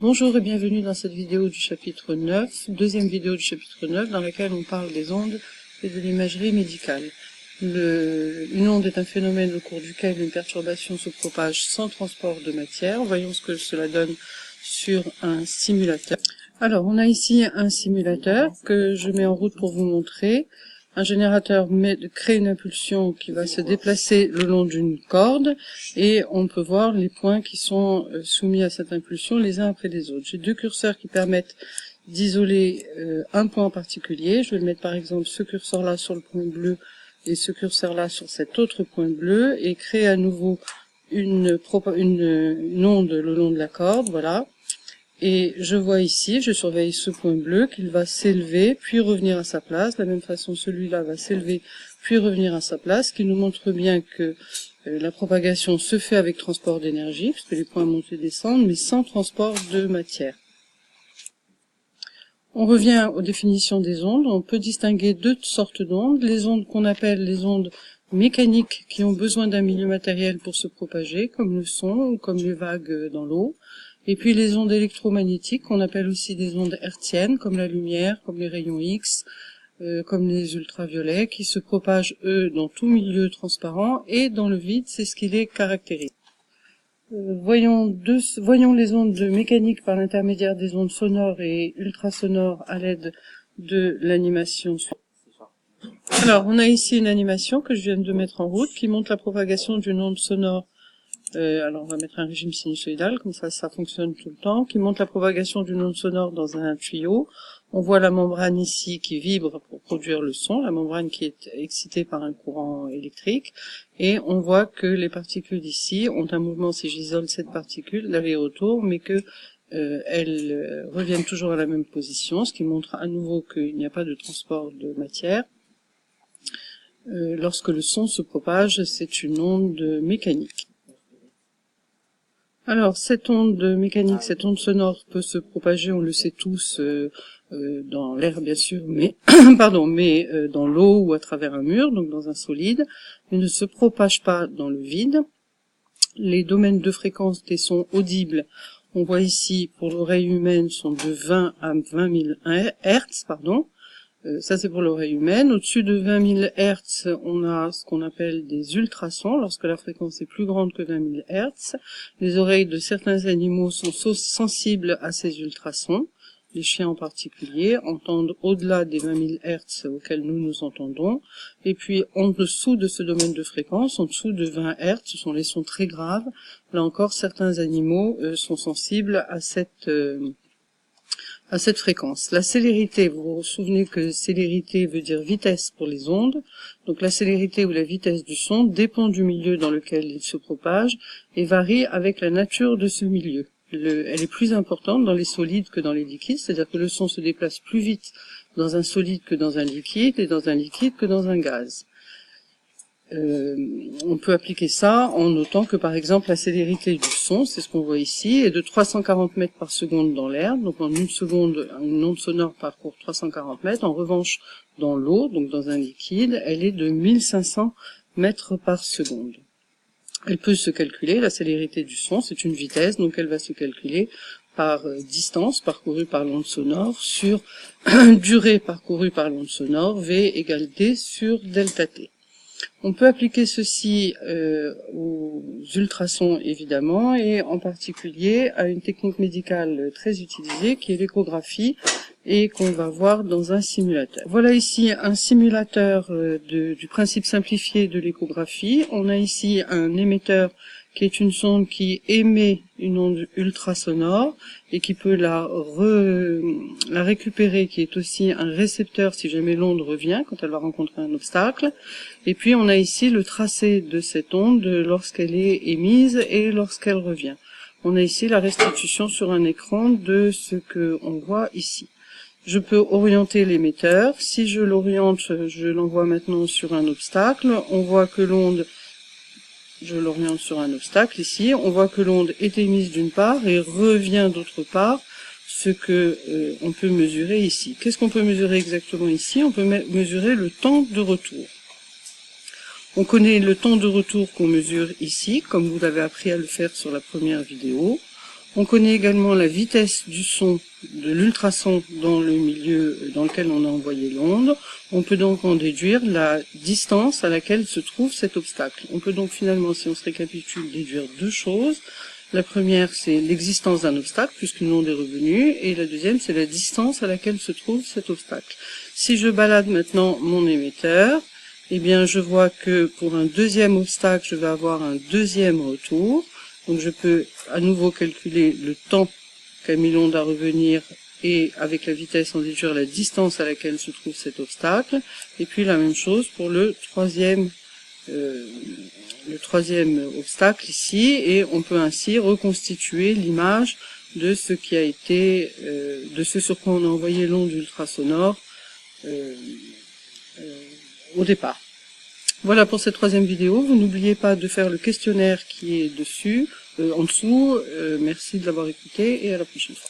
Bonjour et bienvenue dans cette vidéo du chapitre 9, deuxième vidéo du chapitre 9 dans laquelle on parle des ondes et de l'imagerie médicale. Une onde est un phénomène au cours duquel une perturbation se propage sans transport de matière. Voyons ce que cela donne sur un simulateur. Alors on a ici un simulateur que je mets en route pour vous montrer. Un générateur crée une impulsion qui va se déplacer le long d'une corde et on peut voir les points qui sont soumis à cette impulsion les uns après les autres. J'ai deux curseurs qui permettent d'isoler un point en particulier. Je vais mettre par exemple ce curseur-là sur le point bleu et ce curseur-là sur cet autre point bleu et créer à nouveau une onde le long de la corde, voilà. Et je vois ici, je surveille ce point bleu, qu'il va s'élever, puis revenir à sa place. De la même façon, celui-là va s'élever, puis revenir à sa place, ce qui nous montre bien que la propagation se fait avec transport d'énergie, puisque les points montent et descendent, mais sans transport de matière. On revient aux définitions des ondes. On peut distinguer deux sortes d'ondes. Les ondes qu'on appelle les ondes mécaniques, qui ont besoin d'un milieu matériel pour se propager, comme le son ou comme les vagues dans l'eau. Et puis les ondes électromagnétiques, qu'on appelle aussi des ondes hertziennes, comme la lumière, comme les rayons X, comme les ultraviolets, qui se propagent, eux, dans tout milieu transparent, et dans le vide, c'est ce qui les caractérise. Voyons les ondes mécaniques par l'intermédiaire des ondes sonores et ultrasonores à l'aide de l'animation. Alors, on a ici une animation que je viens de mettre en route, qui montre la propagation d'une onde sonore. Alors on va mettre un régime sinusoïdal, comme ça fonctionne tout le temps, qui montre la propagation d'une onde sonore dans un tuyau. On voit la membrane ici qui vibre pour produire le son, la membrane qui est excitée par un courant électrique, et on voit que les particules ici ont un mouvement, si j'isole cette particule, d'aller-retour, mais que elles reviennent toujours à la même position, ce qui montre à nouveau qu'il n'y a pas de transport de matière. Lorsque le son se propage, c'est une onde mécanique. Alors, cette onde mécanique, cette onde sonore peut se propager, on le sait tous, dans l'air bien sûr, mais dans l'eau ou à travers un mur, donc dans un solide, mais ne se propage pas dans le vide. Les domaines de fréquence des sons audibles, on voit ici pour l'oreille humaine, sont de 20 à 20 000 Hz, ça c'est pour l'oreille humaine. Au-dessus de 20 000 Hz, on a ce qu'on appelle des ultrasons, lorsque la fréquence est plus grande que 20 000 Hz. Les oreilles de certains animaux sont sensibles à ces ultrasons. Les chiens en particulier entendent au-delà des 20 000 Hz auxquels nous entendons. Et puis en dessous de ce domaine de fréquence, en dessous de 20 Hz, ce sont les sons très graves. Là encore, certains animaux sont sensibles à cette fréquence. La célérité, vous vous souvenez que célérité veut dire vitesse pour les ondes, donc la célérité ou la vitesse du son dépend du milieu dans lequel il se propage et varie avec la nature de ce milieu. Elle est plus importante dans les solides que dans les liquides, c'est-à-dire que le son se déplace plus vite dans un solide que dans un liquide et dans un liquide que dans un gaz. On peut appliquer ça en notant que par exemple la célérité du son, c'est ce qu'on voit ici, est de 340 mètres par seconde dans l'air, donc en une seconde, une onde sonore parcourt 340 mètres. En revanche, dans l'eau, donc dans un liquide, elle est de 1500 mètres par seconde. Elle peut se calculer, la célérité du son, c'est une vitesse, donc elle va se calculer par distance parcourue par l'onde sonore sur durée parcourue par l'onde sonore, V égale D sur delta T. On peut appliquer ceci aux ultrasons évidemment et en particulier à une technique médicale très utilisée qui est l'échographie et qu'on va voir dans un simulateur. Voilà ici un simulateur du principe simplifié de l'échographie. On a ici un émetteur qui est une sonde qui émet une onde ultrasonore et qui peut la récupérer, qui est aussi un récepteur si jamais l'onde revient, quand elle va rencontrer un obstacle. Et puis on a ici le tracé de cette onde lorsqu'elle est émise et lorsqu'elle revient. On a ici la restitution sur un écran de ce que on voit ici. Je peux orienter l'émetteur. Si je l'oriente, je l'envoie maintenant sur un obstacle. On voit que l'onde, je l'oriente sur un obstacle ici, on voit que l'onde est émise d'une part et revient d'autre part, ce que on peut mesurer ici. Qu'est-ce qu'on peut mesurer exactement ici? On peut mesurer le temps de retour. On connaît le temps de retour qu'on mesure ici, comme vous l'avez appris à le faire sur la première vidéo. On connaît également la vitesse du son, de l'ultrason dans le milieu dans lequel on a envoyé l'onde. On peut donc en déduire la distance à laquelle se trouve cet obstacle. On peut donc finalement, si on se récapitule, déduire deux choses. La première, c'est l'existence d'un obstacle, puisqu'une onde est revenue, et la deuxième, c'est la distance à laquelle se trouve cet obstacle. Si je balade maintenant mon émetteur, eh bien, je vois que pour un deuxième obstacle, je vais avoir un deuxième retour. Donc je peux à nouveau calculer le temps qu'a mis l'onde à revenir et avec la vitesse en déduire la distance à laquelle se trouve cet obstacle. Et puis la même chose pour le troisième obstacle ici, et on peut ainsi reconstituer l'image de ce qui a été, de ce sur quoi on a envoyé l'onde ultrasonore au départ. Voilà pour cette troisième vidéo. Vous n'oubliez pas de faire le questionnaire qui est dessus, en dessous. Merci de l'avoir écouté et à la prochaine fois.